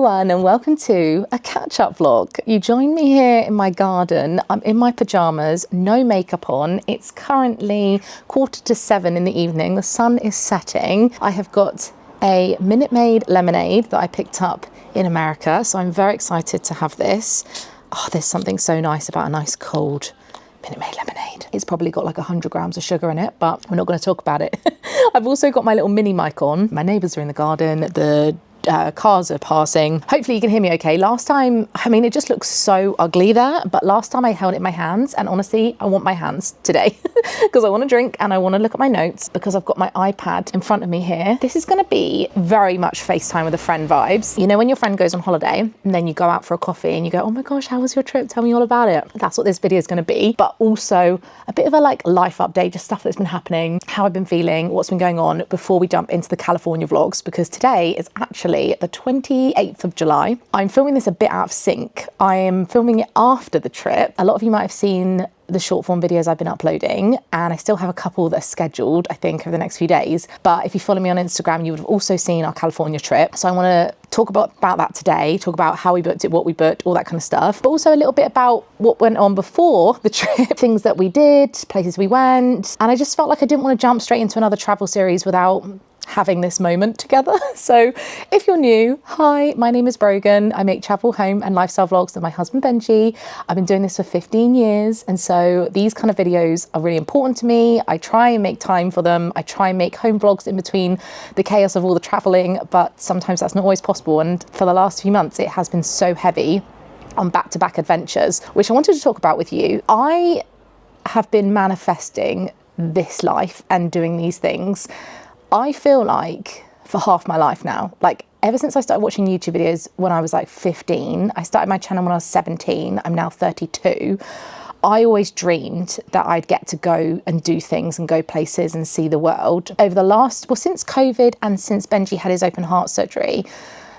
everyone and welcome to a catch-up vlog. You join me here in my garden. I'm in my pajamas, no makeup on. It's currently 7:15 in the evening. The sun is setting. I have got a Minute Maid lemonade that I picked up in America, so I'm very excited to have this. Oh, there's something so nice about a nice cold Minute Maid lemonade. It's probably got like 100 grams of sugar in it, but we're not going to talk about it. I've also got my little mini mic on. My neighbours are in the garden. The cars are passing. Hopefully you can hear me okay. Last time, I mean, it just looks so ugly there, but last time I held it in my hands, and honestly, I want my hands today because I want to drink and I want to look at my notes because I've got my iPad in front of me here. This is going to be very much FaceTime with a friend vibes. You know, when your friend goes on holiday and then you go out for a coffee and you go, oh my gosh, how was your trip? Tell me all about it. That's what this video is going to be, but also a bit of a like life update, just stuff that's been happening, how I've been feeling, what's been going on before we jump into the California vlogs, because today is actually the 28th of July. I'm filming this a bit out of sync. I am filming it after the trip. A lot of you might have seen the short form videos I've been uploading, and I still have a couple that are scheduled, I think, over the next few days. But if you follow me on Instagram, you would have also seen our California trip. So I want to talk about that today, talk about how we booked it, what we booked, all that kind of stuff, but also a little bit about what went on before the trip, things that we did, places we went. And I just felt like I didn't want to jump straight into another travel series without having this moment together. So if you're new, hi, my name is Brogan. I make travel, home and lifestyle vlogs with my husband Benji. I've been doing this for 15 years, and so these kind of videos are really important to me. I try and make time for them. I try and make home vlogs in between the chaos of all the traveling, but sometimes that's not always possible, and for the last few months it has been so heavy on back-to-back adventures, which I wanted to talk about with you. I have been manifesting this life and doing these things, I feel like, for half my life now. Like, ever since I started watching YouTube videos when I was like 15, I started my channel when I was 17, I'm now 32. I always dreamed that I'd get to go and do things and go places and see the world. Over the last, well, since COVID and since Benji had his open heart surgery,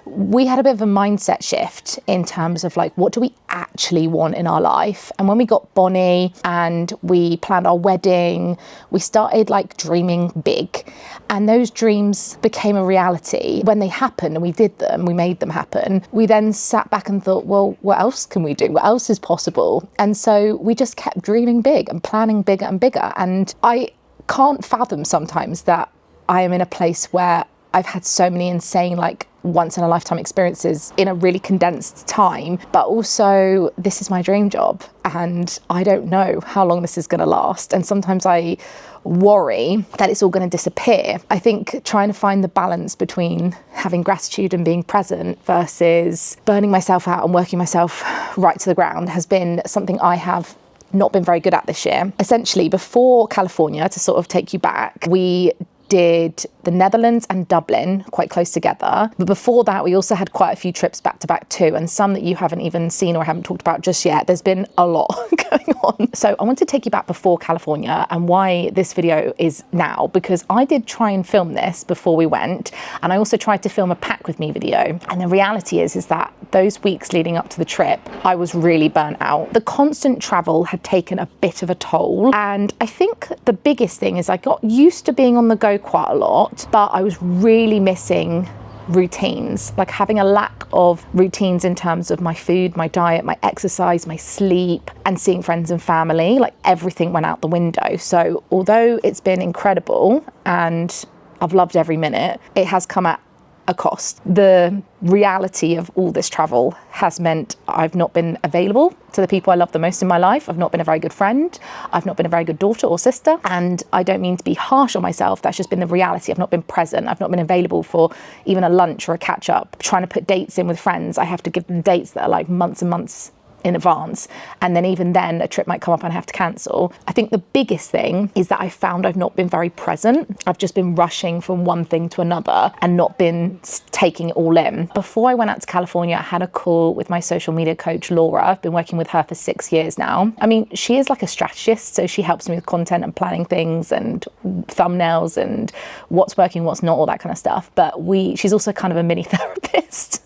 we had a bit of a mindset shift in terms of like, what do we actually want in our life? And when we got Bonnie and we planned our wedding, we started like dreaming big, and those dreams became a reality. When they happened and we did them, we made them happen, we then sat back and thought, well, what else can we do? What else is possible? And so we just kept dreaming big and planning bigger and bigger. And I can't fathom sometimes that I am in a place where I've had so many insane, like, once in a lifetime experiences in a really condensed time, but also this is my dream job and I don't know how long this is going to last. And sometimes I worry that it's all going to disappear. I think trying to find the balance between having gratitude and being present versus burning myself out and working myself right to the ground has been something I have not been very good at this year. Essentially, before California, to sort of take you back, we did the Netherlands and Dublin quite close together. But before that, we also had quite a few trips back to back too, and some that you haven't even seen or haven't talked about just yet. There's been a lot going on. So I want to take you back before California and why this video is now, because I did try and film this before we went, and I also tried to film a pack with me video. And the reality is that those weeks leading up to the trip, I was really burnt out. The constant travel had taken a bit of a toll. And I think the biggest thing is I got used to being on the go quite a lot, but I was really missing routines, like having a lack of routines in terms of my food, my diet, my exercise, my sleep, and seeing friends and family. Like, everything went out the window. So although it's been incredible and I've loved every minute, it has come at a cost. The reality of all this travel has meant I've not been available to the people I love the most in my life. I've not been a very good friend. I've not been a very good daughter or sister. And I don't mean to be harsh on myself. That's just been the reality. I've not been present. I've not been available for even a lunch or a catch up. Trying to put dates in with friends, I have to give them dates that are like months and months in advance, and then even then a trip might come up and I have to cancel. I think the biggest thing is that I found I've not been very present. I've just been rushing from one thing to another and not been taking it all in. Before I went out to California, I had a call with my social media coach Laura. I've been working with her for 6 years now. I mean, she is like a strategist, so she helps me with content and planning things and thumbnails and what's working, what's not, all that kind of stuff. But she's also kind of a mini therapist.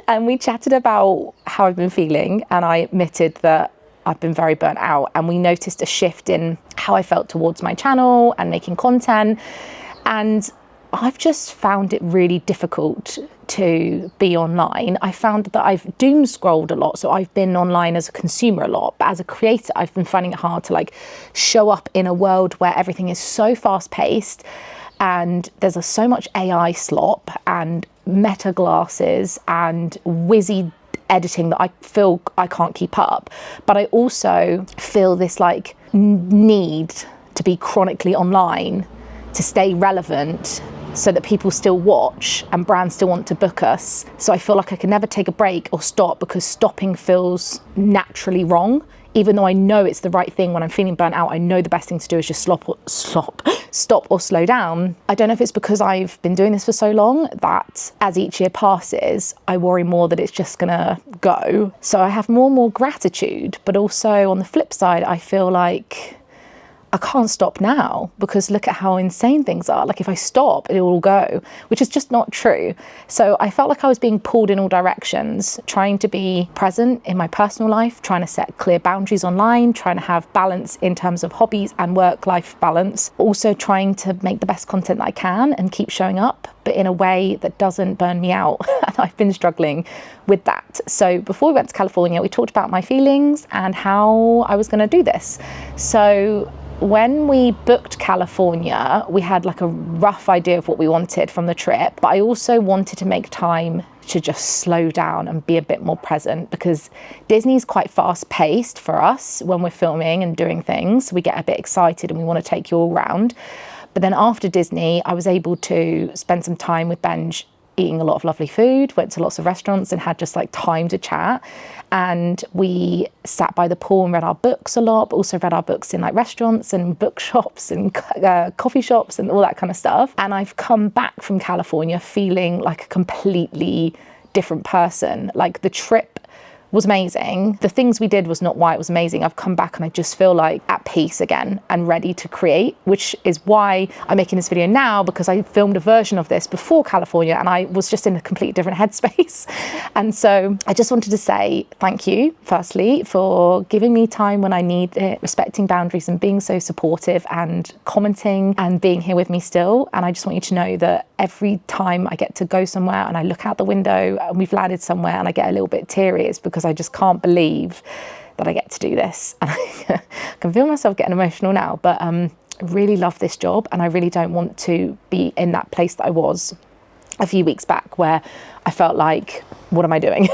And we chatted about how I've been feeling, and I admitted that I've been very burnt out, and we noticed a shift in how I felt towards my channel and making content. And I've just found it really difficult to be online. I found that I've doom scrolled a lot, so I've been online as a consumer a lot, but as a creator I've been finding it hard to like show up in a world where everything is so fast paced and there's so much AI slop and meta glasses and whizzy editing that I feel I can't keep up. But I also feel this like need to be chronically online to stay relevant so that people still watch and brands still want to book us. So I feel like I can never take a break or stop, because stopping feels naturally wrong. Even though I know it's the right thing when I'm feeling burnt out, I know the best thing to do is just stop or slow down. I don't know if it's because I've been doing this for so long that as each year passes, I worry more that it's just gonna go. So I have more and more gratitude, but also on the flip side, I feel like I can't stop now because look at how insane things are. Like if I stop, it will all go, which is just not true. So I felt like I was being pulled in all directions, trying to be present in my personal life, trying to set clear boundaries online, trying to have balance in terms of hobbies and work-life balance, also trying to make the best content that I can and keep showing up, but in a way that doesn't burn me out. And I've been struggling with that. So before we went to California, we talked about my feelings and how I was gonna do this. So when we booked California, we had like a rough idea of what we wanted from the trip, but I also wanted to make time to just slow down and be a bit more present, because Disney's quite fast paced for us when we're filming and doing things. We get a bit excited and we want to take you all around. But then after Disney, I was able to spend some time with Benj eating a lot of lovely food, went to lots of restaurants and had just like time to chat. And we sat by the pool and read our books a lot, but also read our books in like restaurants and bookshops and coffee shops and all that kind of stuff. And I've come back from California feeling like a completely different person. Like the trip was amazing. The things we did was not why it was amazing. I've come back and I just feel like at peace again and ready to create, which is why I'm making this video now, because I filmed a version of this before California and I was just in a completely different headspace. And so I just wanted to say thank you, firstly, for giving me time when I need it, respecting boundaries and being so supportive and commenting and being here with me still. And I just want you to know that every time I get to go somewhere and I look out the window and we've landed somewhere and I get a little bit teary, it's because I just can't believe that I get to do this. And I can feel myself getting emotional now, but I really love this job and I really don't want to be in that place that I was a few weeks back where I felt like, what am I doing?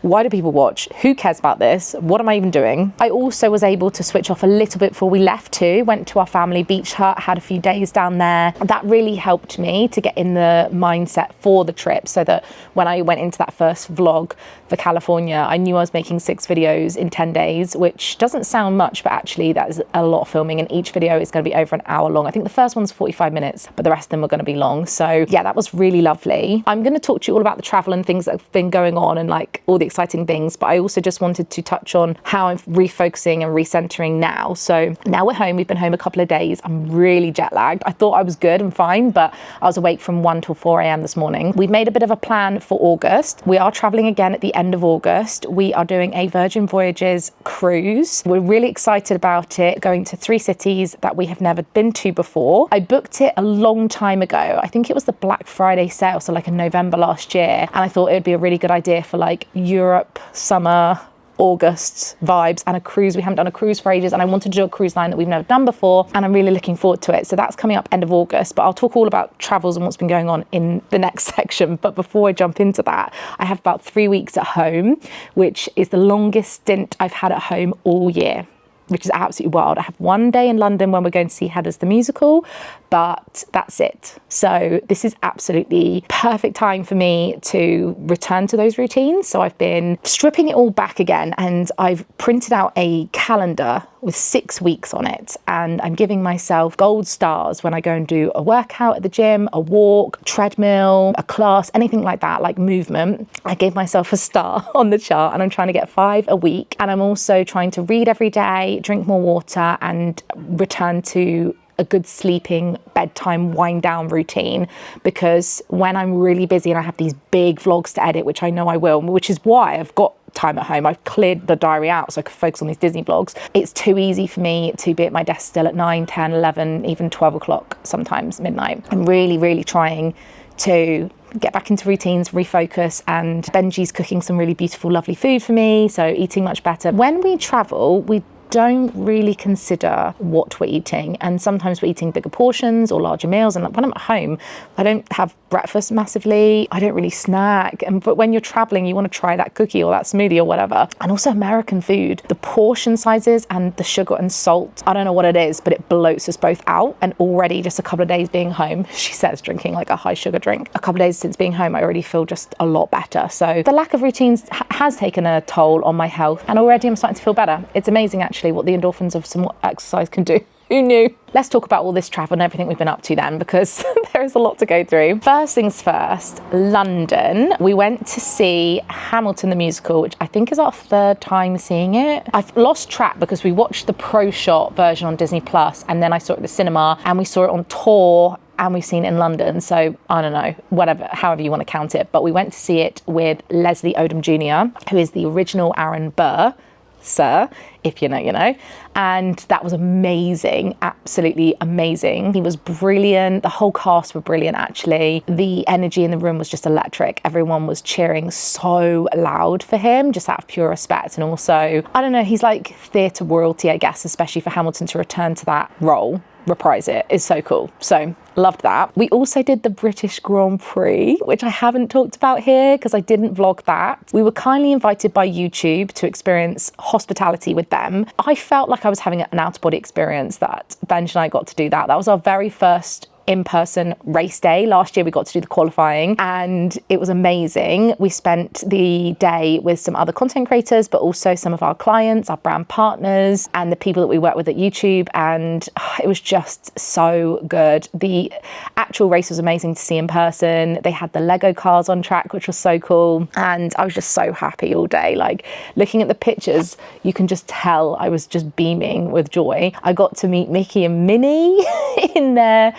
Why do people watch? Who cares about this? What am I even doing? I also was able to switch off a little bit before we left too. Went to our family beach hut, had a few days down there. That really helped me to get in the mindset for the trip, so that when I went into that first vlog for California, I knew I was making 6 videos in 10 days, which doesn't sound much, but actually that is a lot of filming, and each video is going to be over an hour long. I think the first one's 45 minutes, but the rest of them are going to be long. So yeah, that was really lovely. I'm going to talk to you all about the travel and things that have been going on and like all the exciting things, but I also just wanted to touch on how I'm refocusing and recentering now. So now we're home. We've been home a couple of days. I'm really jet lagged. I thought I was good and fine, but I was awake from 1 till 4 a.m. this morning. We've made a bit of a plan for August. We are traveling again at the end of August. We are doing a Virgin Voyages cruise. We're really excited about it, going to 3 cities that we have never been to before. I booked it a long time ago. I think it was the Black Friday sale, so like in November last year, and I thought it would be a really good idea for like Europe, summer, August vibes, and a cruise. We haven't done a cruise for ages and I wanted to do a cruise line that we've never done before, and I'm really looking forward to it. So that's coming up end of August, but I'll talk all about travels and what's been going on in the next section. But before I jump into that, I have about 3 weeks at home, which is the longest stint I've had at home all year, which is absolutely wild. I have 1 day in London when we're going to see Heathers the musical, but that's it. So this is absolutely perfect time for me to return to those routines. So I've been stripping it all back again, and I've printed out a calendar with 6 weeks on it, and I'm giving myself gold stars when I go and do a workout at the gym, a walk, treadmill, a class, anything like that, like movement. I gave myself a star on the chart, and I'm trying to get 5 a week. And I'm also trying to read every day, drink more water, and return to a good sleeping, bedtime, wind down routine, because when I'm really busy and I have these big vlogs to edit, which I know I will, which is why I've got time at home, I've cleared the diary out so I can focus on these Disney vlogs. It's too easy for me to be at my desk still at 9, 10, 11, even 12 o'clock, sometimes midnight. I'm really, really trying to get back into routines, refocus, and Benji's cooking some really beautiful, lovely food for me, so eating much better. When we travel, we don't really consider what we're eating, and sometimes we're eating bigger portions or larger meals, and when I'm at home I don't have breakfast massively, I don't really snack, but when you're traveling you want to try that cookie or that smoothie or whatever. And also American food, the portion sizes and the sugar and salt, I don't know what it is, but it bloats us both out. And already just a couple of days being home, she says drinking like a high sugar drink, a couple of days since being home I already feel just a lot better. So the lack of routines has taken a toll on my health, and already I'm starting to feel better. It's amazing actually what the endorphins of some exercise can do. Who knew? Let's talk about all this travel and everything we've been up to then, because there is a lot to go through. First things first, London. We went to see Hamilton the musical, which I think is our third time seeing it. I've lost track because we watched the pro shot version on Disney Plus, and then I saw it at the cinema, and we saw it on tour, and we've seen it in London. So I don't know, whatever, however you want to count it. But we went to see it with Leslie Odom Jr., who is the original Aaron Burr, sir, if you know, you know. And that was amazing, absolutely amazing. He was brilliant. The whole cast were brilliant, actually. The energy in the room was just electric. Everyone was cheering so loud for him, just out of pure respect. And also, I don't know, he's like theatre royalty, I guess, especially for Hamilton to return to that role, reprise it, is so cool. So loved that. We also did the British Grand Prix, which I haven't talked about here because I didn't vlog that. We were kindly invited by YouTube to experience hospitality with them. I felt like I was having an out-of-body experience that Benj and I got to do that. That was our very first in-person race day. Last year we got to do the qualifying and it was amazing. We spent the day with some other content creators, but also some of our clients, our brand partners, and the people that we work with at YouTube, and it was just so good. The actual race was amazing to see in person. They had the Lego cars on track, which was so cool, and I was just so happy all day. Like, looking at the pictures, you can just tell I was just beaming with joy. I got to meet Mickey and Minnie in their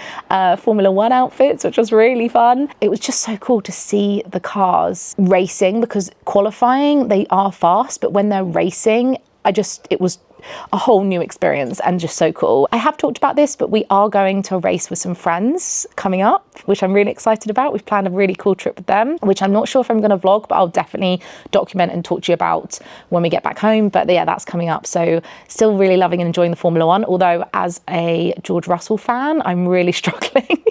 Formula One outfits, which was really fun. It was just so cool to see the cars racing, because qualifying, they are fast, but when they're racing, it was a whole new experience and just so cool. I have talked about this, but we are going to a race with some friends coming up, which I'm really excited about. We've planned a really cool trip with them, which I'm not sure if I'm going to vlog, but I'll definitely document and talk to you about when we get back home. But yeah, that's coming up. So still really loving and enjoying the Formula One, although as a George Russell fan, I'm really struggling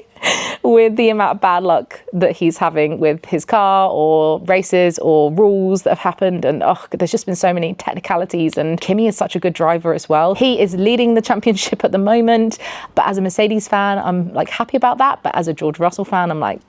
with the amount of bad luck that he's having with his car or races or rules that have happened. And there's just been so many technicalities, and Kimi is such a good driver as well. He is leading the championship at the moment, but as a Mercedes fan, I'm like happy about that. But as a George Russell fan, I'm like,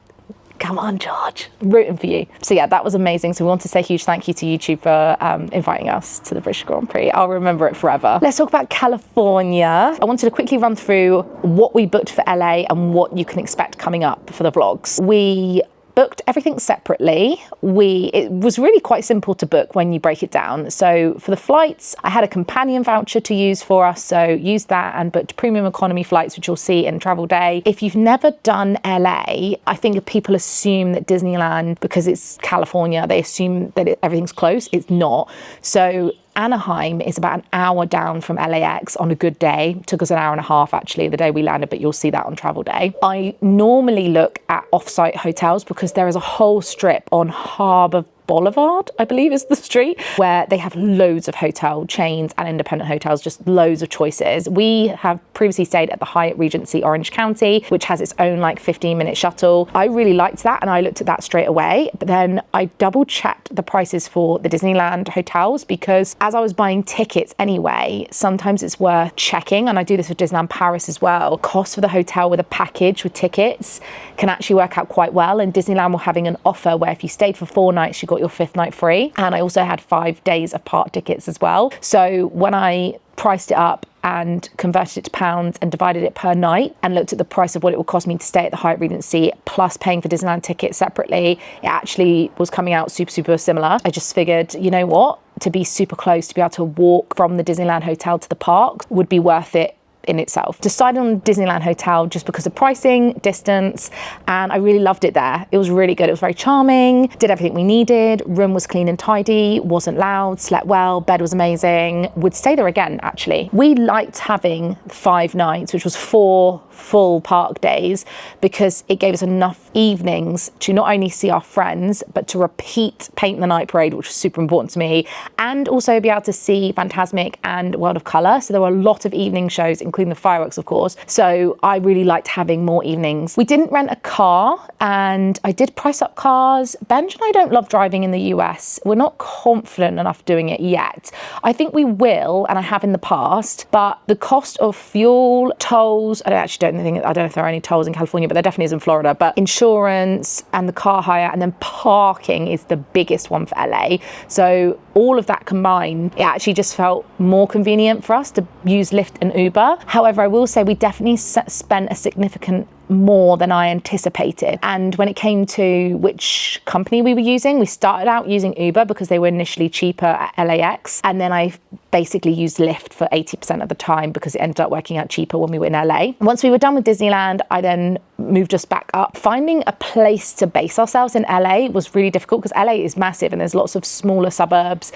come on, George, rooting for you. So yeah, that was amazing. So we want to say a huge thank you to YouTube for inviting us to the British Grand Prix. I'll remember it forever. Let's talk about California. I wanted to quickly run through what we booked for LA and what you can expect coming up for the vlogs. We booked everything separately. It was really quite simple to book when you break it down. So for the flights, I had a companion voucher to use for us, so used that and booked premium economy flights, which you'll see in Travel Day. If you've never done LA, I think people assume that Disneyland, because it's California, they assume that everything's close. It's not. So Anaheim is about an hour down from LAX on a good day. Took us an hour and a half actually the day we landed, but you'll see that on Travel Day. I normally look at off-site hotels because there is a whole strip on Harbor Boulevard, I believe is the street, where they have loads of hotel chains and independent hotels, just loads of choices. We have previously stayed at the Hyatt Regency Orange County, which has its own like 15-minute shuttle. I really liked that and I looked at that straight away, but then I double checked the prices for the Disneyland hotels, because as I was buying tickets anyway, sometimes it's worth checking, and I do this with Disneyland Paris as well. Cost for the hotel with a package with tickets can actually work out quite well, and Disneyland were having an offer where if you stayed for 4 nights, you got your 5th night free. And I also had 5 days of park tickets as well. So when I priced it up and converted it to pounds and divided it per night and looked at the price of what it would cost me to stay at the Hyatt Regency plus paying for Disneyland tickets separately, it actually was coming out super similar. I just figured, you know what, to be super close, to be able to walk from the Disneyland hotel to the park would be worth it in itself. Decided on Disneyland Hotel just because of pricing, distance, and I really loved it there. It was really good. It was very charming, did everything we needed. Room was clean and tidy, wasn't loud, slept well, bed was amazing. Would stay there again, actually. We liked having 5 nights, which was 4 full park days, because it gave us enough evenings to not only see our friends, but to repeat Paint the Night Parade, which was super important to me, and also be able to see Fantasmic and World of Colour. So there were a lot of evening shows, including the fireworks, of course. So I really liked having more evenings. We didn't rent a car, and I did price up cars. Benj and I don't love driving in the US. We're not confident enough doing it yet. I think we will, and I have in the past, but the cost of fuel, tolls, I don't know if there are any tolls in California, but there definitely is in Florida, but insurance and the car hire, and then parking is the biggest one for LA. So all of that combined, it actually just felt more convenient for us to use Lyft and Uber. However, I will say we definitely spent a significant more than I anticipated. And when it came to which company we were using, we started out using Uber because they were initially cheaper at LAX. And then I basically used Lyft for 80% of the time because it ended up working out cheaper when we were in LA. Once we were done with Disneyland, I then moved us back up. Finding a place to base ourselves in LA was really difficult because LA is massive and there's lots of smaller suburbs.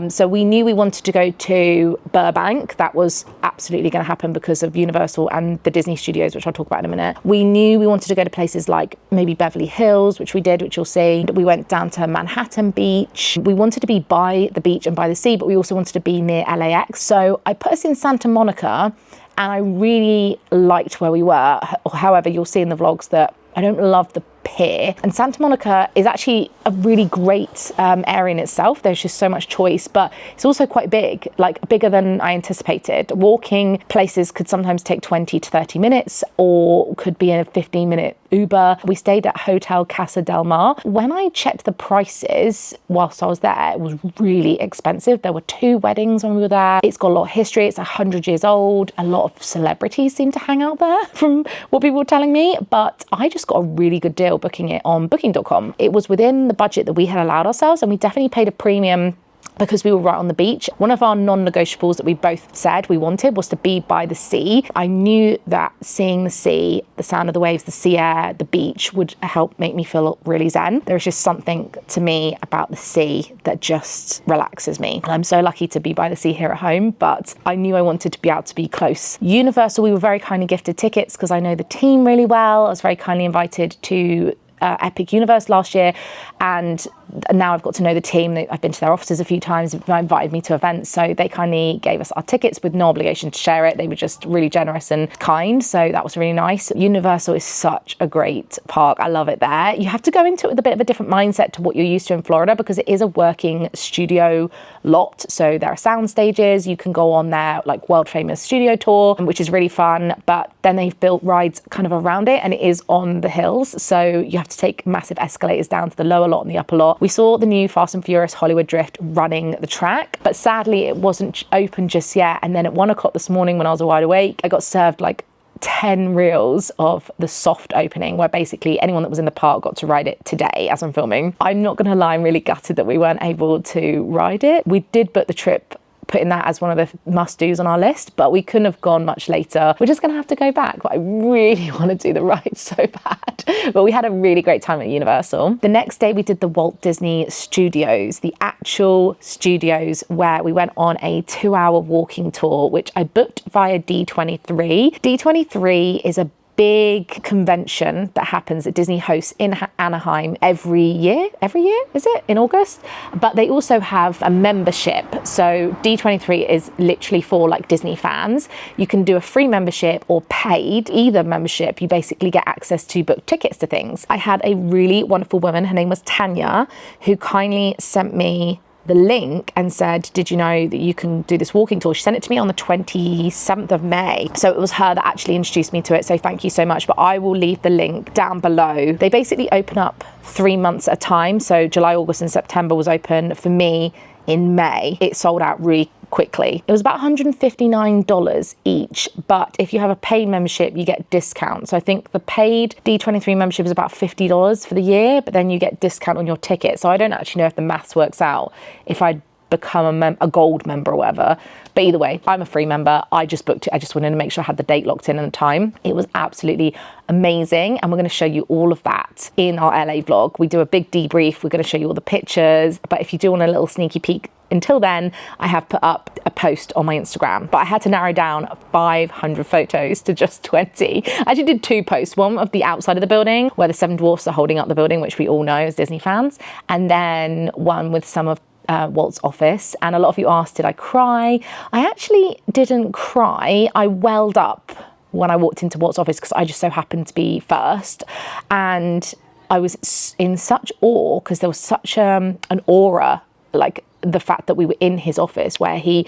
So we knew we wanted to go to Burbank. That was absolutely going to happen because of Universal and the Disney Studios, which I'll talk about in a minute. We knew we wanted to go to places like maybe Beverly Hills, which we did, which you'll see. We went down to Manhattan Beach. We wanted to be by the beach and by the sea, but we also wanted to be near LAX. So I put us in Santa Monica, and I really liked where we were. However, you'll see in the vlogs that I don't love the pier. And Santa Monica is actually a really great area in itself. There's just so much choice, but it's also quite big, like bigger than I anticipated. Walking places could sometimes take 20 to 30 minutes or could be a 15-minute Uber. We stayed at Hotel Casa del Mar. When I checked the prices whilst I was there, it was really expensive. There were 2 weddings when we were there. It's got a lot of history. It's 100 years old. A lot of celebrities seem to hang out there from what people were telling me, but I just got a really good deal booking it on booking.com. It was within the budget that we had allowed ourselves, and we definitely paid a premium because we were right on the beach. One of our non-negotiables that we both said we wanted was to be by the sea. I knew that seeing the sea, the sound of the waves, the sea air, the beach would help make me feel really zen. There's just something to me about the sea that just relaxes me. And I'm so lucky to be by the sea here at home, but I knew I wanted to be able to be close. Universal, we were very kindly gifted tickets because I know the team really well. I was very kindly invited to Epic Universe last year, and now I've got to know the team. I've been to their offices a few times. They invited me to events, so they kindly gave us our tickets with no obligation to share it. They were just really generous and kind, so that was really nice. Universal is such a great park. I love it there. You have to go into it with a bit of a different mindset to what you're used to in Florida because it is a working studio lot. So there are sound stages. You can go on their like world famous studio tour, which is really fun, but then they've built rides kind of around it, and it is on the hills, so you have to take massive escalators down to the lower lot and the upper lot. We saw the new Fast and Furious Hollywood Drift running the track, but sadly it wasn't open just yet. And then at 1 o'clock this morning when I was wide awake, I got served like 10 reels of the soft opening, where basically anyone that was in the park got to ride it today as I'm filming. I'm not gonna lie, I'm really gutted that we weren't able to ride it. We did book the trip putting that as one of the must-dos on our list, but we couldn't have gone much later. We're just gonna have to go back, but I really want to do the ride so bad. But we had a really great time at Universal. The next day we did the Walt Disney Studios, the actual studios, where we went on a 2-hour walking tour, which I booked via D23. D23 is a big convention that happens that Disney hosts in Anaheim every year, is it? In August? But they also have a membership. So D23 is literally for like Disney fans. You can do a free membership or paid. Either membership, you basically get access to book tickets to things. I had a really wonderful woman, her name was Tanya, who kindly sent me the link and said, did you know that you can do this walking tour? She sent it to me on the 27th of May. So it was her that actually introduced me to it. So thank you so much. But I will leave the link down below. They basically open up 3 months at a time. So July, August and September was open. For me, in May, it sold out really quickly. It was about $159 each, but if you have a paid membership, you get discounts. So I think the paid D23 membership is about $50 for the year, but then you get discount on your ticket. So I don't actually know if the maths works out if I become a gold member or whatever. But either way, I'm a free member. I just booked it. I just wanted to make sure I had the date locked in and the time. It was absolutely amazing. And we're going to show you all of that in our LA vlog. We do a big debrief. We're going to show you all the pictures. But if you do want a little sneaky peek, until then, I have put up a post on my Instagram, but I had to narrow down 500 photos to just 20. I actually did 2 posts, one of the outside of the building where the 7 dwarfs are holding up the building, which we all know as Disney fans, and then one with some of Walt's office. And a lot of you asked, did I cry? I actually didn't cry. I welled up when I walked into Walt's office because I just so happened to be first, and I was in such awe because there was such an aura, like the fact that we were in his office where he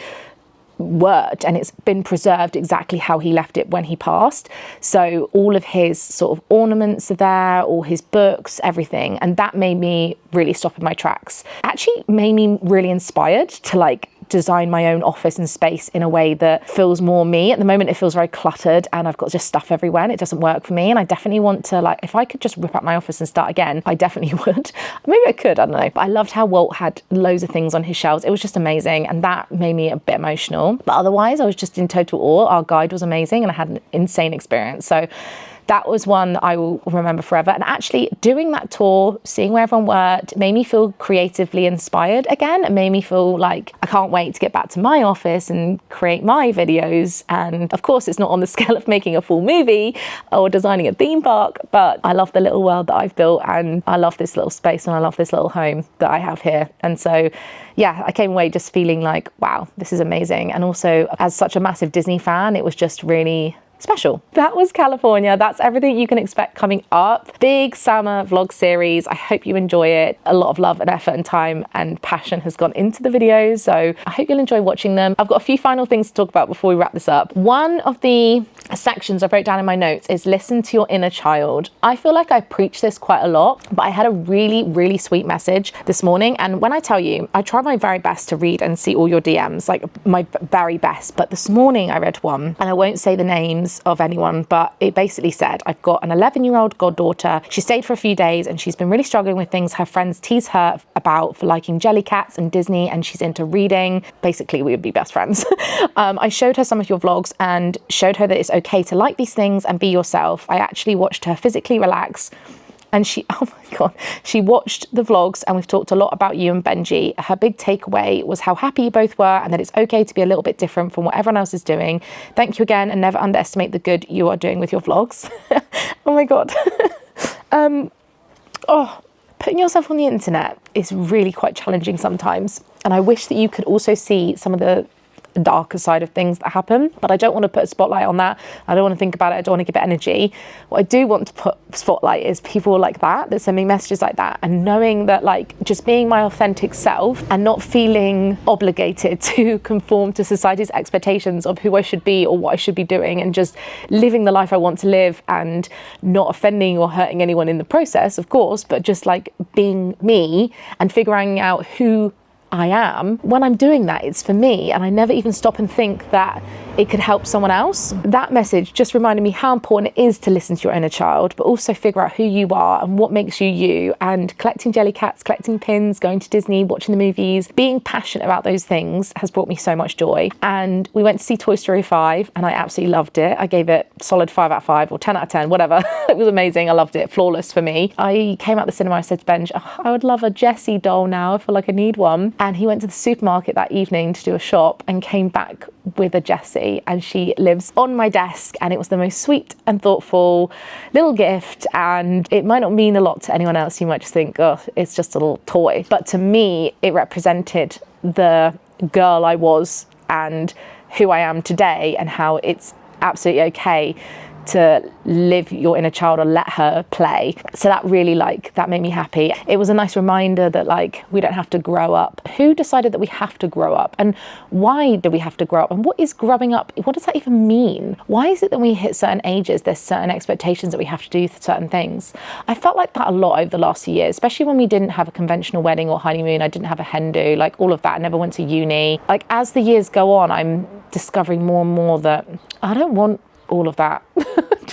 worked, and it's been preserved exactly how he left it when he passed. So all of his sort of ornaments are there, all his books, everything. And that made me really stop in my tracks. Actually made me really inspired to like design my own office and space in a way that feels more me. At the moment, it feels very cluttered and I've got just stuff everywhere and it doesn't work for me. And I definitely want to, like, if I could just rip up my office and start again, I definitely would. Maybe I could, I don't know. But I loved how Walt had loads of things on his shelves. It was just amazing. And that made me a bit emotional. But otherwise, I was just in total awe. Our guide was amazing and I had an insane experience. So that was one I will remember forever. And actually doing that tour, seeing where everyone worked, made me feel creatively inspired again. It made me feel like I can't wait to get back to my office and create my videos. And of course, it's not on the scale of making a full movie or designing a theme park, but I love the little world that I've built and I love this little space and I love this little home that I have here. And so, yeah, I came away just feeling like, wow, this is amazing. And also as such a massive Disney fan, it was just really special. That was California. That's everything you can expect coming up. Big summer vlog series. I hope you enjoy it. A lot of love and effort and time and passion has gone into the videos, so I hope you'll enjoy watching them. I've got a few final things to talk about before we wrap this up. One of the sections I wrote down in my notes is listen to your inner child. I feel like I preach this quite a lot, but I had a really, really sweet message this morning. And when I tell you, I try my very best to read and see all your DMs, like my very best. But this morning I read one, and I won't say the names of anyone, but it basically said, I've got an 11-year-old goddaughter. She stayed for a few days and she's been really struggling with things her friends tease her about for liking Jellycats and Disney, and she's into reading. Basically, we would be best friends. I showed her some of your vlogs and showed her that it's okay to like these things and be yourself. I actually watched her physically relax. And she, oh my God, she watched the vlogs and we've talked a lot about you and Benji. Her big takeaway was how happy you both were and that it's okay to be a little bit different from what everyone else is doing. Thank you again, and never underestimate the good you are doing with your vlogs. Oh my God. Putting yourself on the internet is really quite challenging sometimes. And I wish that you could also see some of the darker side of things that happen, but I don't want to put a spotlight on that. I don't want to think about it. I don't want to give it energy. What I do want to put spotlight is people like that send me messages like that, and knowing that, like, just being my authentic self and not feeling obligated to conform to society's expectations of who I should be or what I should be doing, and just living the life I want to live and not offending or hurting anyone in the process, of course, but just like being me and figuring out who I am. When I'm doing that, it's for me, and I never even stop and think that it could help someone else. That message just reminded me how important it is to listen to your inner child, but also figure out who you are and what makes you you. And collecting Jellycats, collecting pins, going to Disney, watching the movies, being passionate about those things has brought me so much joy. And we went to see Toy Story 5 and I absolutely loved it. I gave it solid 5 out of 5 or 10 out of 10, whatever. It was amazing. I loved it. Flawless for me. I came out the cinema, I said to Benj, oh, I would love a Jessie doll now. I feel like I need one. And he went to the supermarket that evening to do a shop and came back with a Jessie, and she lives on my desk, and it was the most sweet and thoughtful little gift. And it might not mean a lot to anyone else. You might just think, oh, it's just a little toy. But to me, it represented the girl I was and who I am today, and how it's absolutely okay to live your inner child or let her play. So that really, like, that made me happy. It was a nice reminder that, like, we don't have to grow up. Who decided that we have to grow up? And why do we have to grow up? And what is growing up? What does that even mean? Why is it that when we hit certain ages, there's certain expectations that we have to do certain things? I felt like that a lot over the last few years, especially when we didn't have a conventional wedding or honeymoon. I didn't have a hen do, like all of that. I never went to uni. Like, as the years go on, I'm discovering more and more that I don't want all of that.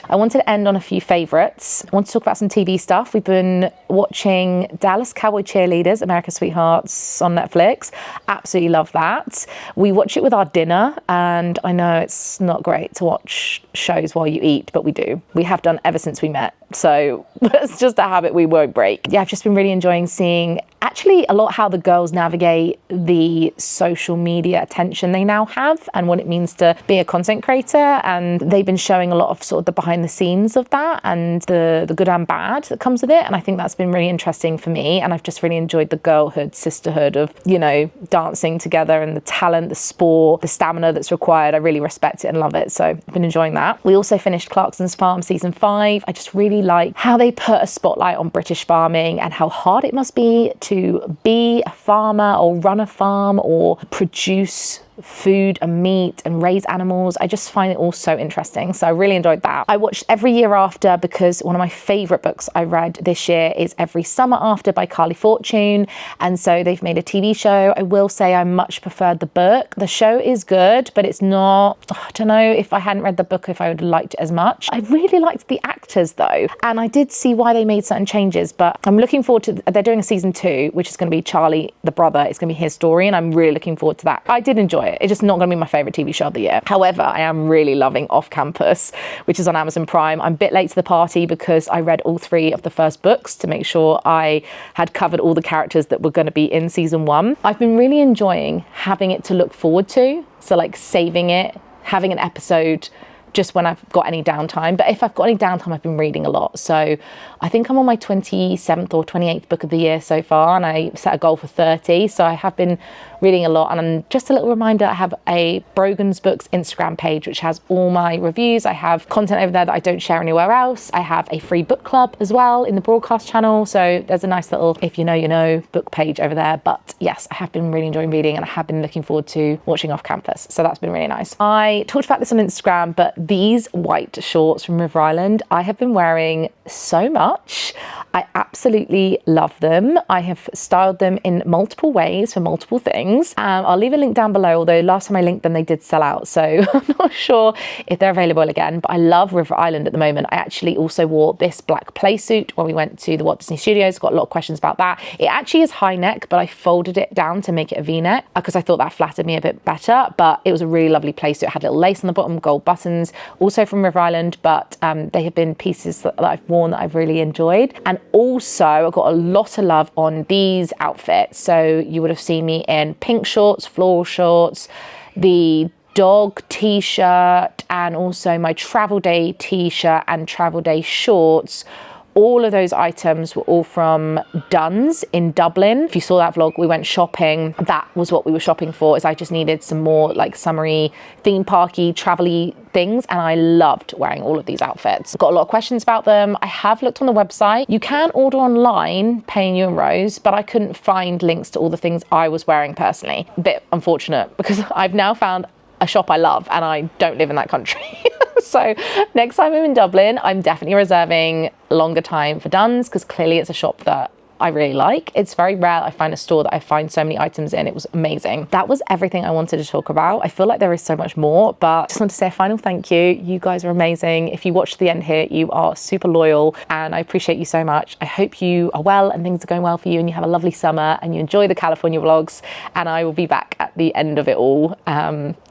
I wanted to end on a few favourites. I want to talk about some TV stuff. We've been watching Dallas Cowboy Cheerleaders, America's Sweethearts on Netflix. Absolutely love that. We watch it with our dinner, and I know it's not great to watch shows while you eat, but we do. We have done ever since we met. So it's just a habit we won't break. Yeah, I've just been really enjoying seeing actually a lot how the girls navigate the social media attention they now have and what it means to be a content creator. And they've been showing a lot of sort of the behind the scenes of that and the good and bad that comes with it. And I think that's been really interesting for me. And I've just really enjoyed the girlhood, sisterhood of, you know, dancing together and the talent, the sport, the stamina that's required. I really respect it and love it. So I've been enjoying that. We also finished Clarkson's Farm season 5. I just really like how they put a spotlight on British farming and how hard it must be to be a farmer or run a farm or produce food and meat and raise animals. I just find it all so interesting. So I really enjoyed that. I watched Every Year After because one of my favourite books I read this year is Every Summer After by Carly Fortune. And so they've made a TV show. I will say I much preferred the book. The show is good, but it's not, I don't know if I hadn't read the book if I would have liked it as much. I really liked the actors though. And I did see why they made certain changes, but I'm looking forward to, they're doing a season 2, which is going to be Charlie, the brother. It's going to be his story. And I'm really looking forward to that. I did enjoy it. It's just not going to be my favourite TV show of the year. However, I am really loving Off Campus, which is on Amazon Prime. I'm a bit late to the party because I read all 3 of the first books to make sure I had covered all the characters that were going to be in season 1. I've been really enjoying having it to look forward to. So like saving it, having an episode just when I've got any downtime. But if I've got any downtime, I've been reading a lot. So I think I'm on my 27th or 28th book of the year so far, and I set a goal for 30. So I have been reading a lot. And just a little reminder, I have a Brogan's Books Instagram page, which has all my reviews. I have content over there that I don't share anywhere else. I have a free book club as well in the broadcast channel. So there's a nice little, if you know, book page over there. But yes, I have been really enjoying reading and I have been looking forward to watching Off Campus. So that's been really nice. I talked about this on Instagram, but these white shorts from River Island, I have been wearing so much. I absolutely love them. I have styled them in multiple ways for multiple things. I'll leave a link down below, although last time I linked them, they did sell out. So I'm not sure if they're available again, but I love River Island at the moment. I actually also wore this black play suit when we went to the Walt Disney Studios. Got a lot of questions about that. It actually is high neck, but I folded it down to make it a V-neck because I thought that flattered me a bit better, but it was a really lovely play suit. It had little lace on the bottom, gold buttons, also from River Island, but they have been pieces that I've worn that I've really enjoyed. And also I got a lot of love on these outfits. So you would have seen me in pink shorts, floral shorts, the dog t-shirt, and also my travel day t-shirt and travel day shorts. All of those items were all from Dunnes in Dublin. If you saw that vlog, we went shopping. That was what we were shopping for, is I just needed some more like summery, theme parky, travel-y things, and I loved wearing all of these outfits. Got a lot of questions about them. I have looked on the website. You can order online, paying €, but I couldn't find links to all the things I was wearing personally. A bit unfortunate because I've now found a shop I love and I don't live in that country. So next time I'm in Dublin, I'm definitely reserving longer time for Dunnes because clearly it's a shop that I really like. It's very rare I find a store that I find so many items in. It was amazing. That was everything I wanted to talk about. I feel like there is so much more, but just want to say a final thank you. You guys are amazing. If you watch to the end here, you are super loyal and I appreciate you so much. I hope you are well and things are going well for you and you have a lovely summer and you enjoy the California vlogs, and I will be back at the end of it all.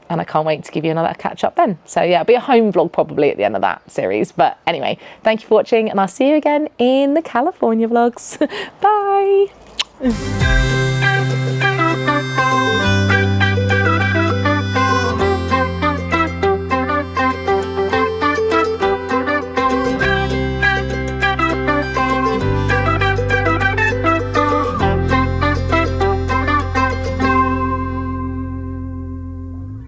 And I can't wait to give you another catch up then. So yeah, it'll be a home vlog probably at the end of that series. But anyway, thank you for watching and I'll see you again in the California vlogs. Bye.